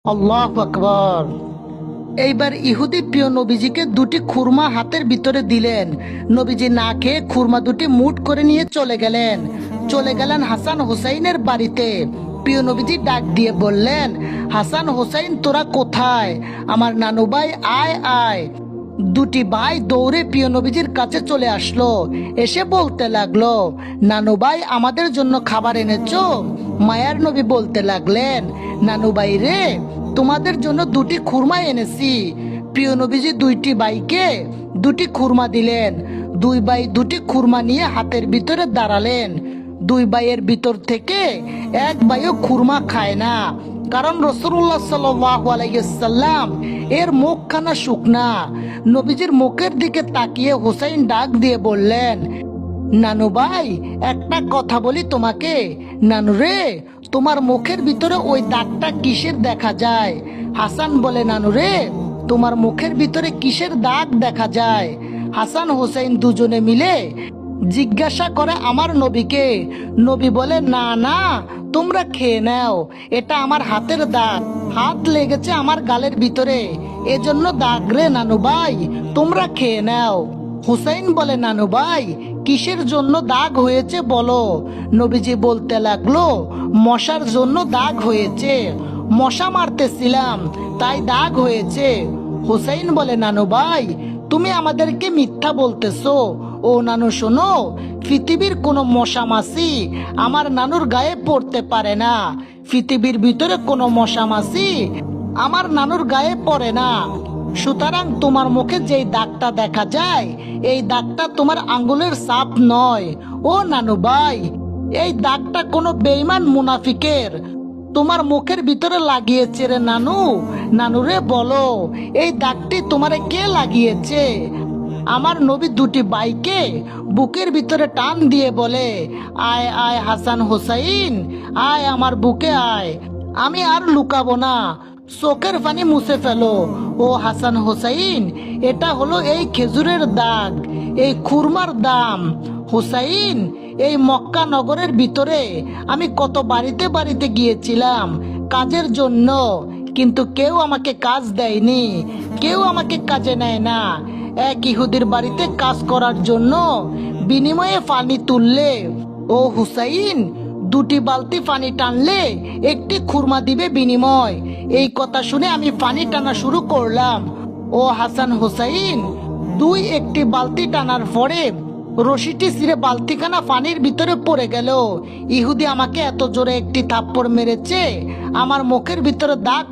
আল্লাহু আকবার। এইবার ইহুদি প্রিয় নবীজিকে দুটি খুরমা হাতের ভিতরে দিলেন। নবীজি না খেয়ে খুরমা দুটি মুঠ করে নিয়ে চলে গেলেন হাসান হোসাইনের বাড়িতে। প্রিয় নবীজি ডাক দিয়ে বললেন, হাসান হোসাইন তোরা কোথায়? আমার নানু ভাই, আয় আয়। দুটি ভাই দৌড়ে প্রিয় নবীজির কাছে চলে আসলো। এসে বলতে লাগলো, নানু ভাই আমাদের জন্য খাবার এনেছো? মায়ার নবী বলতে লাগলেন, নানু ভাই রে, তোমাদের জন্য দুটি খুরমা এনেছি। প্রিয় নবীজি দুইটি ভাইকে দুটি খুরমা দিলেন। দুই ভাই দুটি খুরমা নিয়ে হাতের ভিতরে দাঁড়ালেন। দুই ভাইয়ের ভিতর থেকে এক ভাইও খুরমা খায় না, কারণ রাসূলুল্লাহ সাল্লাল্লাহু আলাইহি ওয়াসাল্লাম এর মুখখানা শুকনা। নবীজির মুখের দিকে তাকিয়ে হোসাইন ডাক দিয়ে বললেন, নানু ভাই একটা কথা বলি তোমাকে। নানু রে, তোমার মুখের ভিতরে ওই দাগটা কিসের দেখা যায়? হাসান বলে, নানু রে, তোমার মুখের ভিতরে কিসের দাগ দেখা যায়? হাসান হোসেন দুজনে মিলে জিজ্ঞাসা করে আমার নবীকে। নবী বলে, না না, তোমরা খেয়ে নাও, এটা আমার হাতের দাগ, হাত লেগেছে আমার গালের ভিতরে, এজন্য দাগ রে নানু ভাই, তোমরা খেয়ে নাও। হুসাইন বলে, নানু ভাই কিসের জন্য দাগ হয়েছে বলো? নবীজি বলতে লাগলো, মশার জন্য দাগ হয়েছে, মশা মারতেছিলাম তাই দাগ হয়েছে। হুসাইন বলে, নানু ভাই তুমি আমাদেরকে মিথ্যা বলতেছো। ও নানু শোনো, পৃথিবীর কোনো মশা মাছি আমার নানুর গায়ে পড়তে পারে না। পৃথিবীর ভিতরে কোনো মশা মাছি আমার নানুর গায়ে পড়ে না। সুতরাং তোমার মুখে যেই দাগটা দেখা যায়, এই দাগটা তোমার আঙ্গুলের ছাপ নয়। ও নানু ভাই, এই দাগটা কোনো বেঈমান মুনাফিকের তোমার মুখের ভিতরে লাগিয়েছে রে নানু। নানু রে বলো, এই দাগটি তোমারে কে লাগিয়েছে? আমার নবী দুটি ভাইকে বুকের ভিতরে টান দিয়ে বলে, আয় আয় হাসান হোসাইন, আয় আমার বুকে আয়, আমি আর লুকাবো না, চোখের পানি মুছে ফেলো। ও হাসান হোসাইন, এটা হলো এই খেজুরের দাগ, এই খুরমার দাম। হোসাইন, এই মক্কা নগরের ভিতরে আমি কত বাড়িতে বাড়িতে গিয়েছিলাম কাজের জন্য, কিন্তু কেউ আমাকে কাজ দেয়নি, কেউ আমাকে কাজে নেয় না। এক ইহুদির বাড়িতে কাজ করার জন্য বিনিময়ে পানি তুললে ও হুসাইন দুটি বালতি পানি টানলে একটি খুরমা দিবে বিনিময়। এই কথা শুনে আমি পানি টানা শুরু করলাম। ও হাসান হুসাইন, দুই একটি বালতি টানার পরে রশিটি ছিঁড়ে বালতিখানা পানির ভিতরে পড়ে গেল। ইহুদি আমাকে এত জোরে একটি থাপ্পড় মেরেছে, আমার মুখের ভিতরে দাগ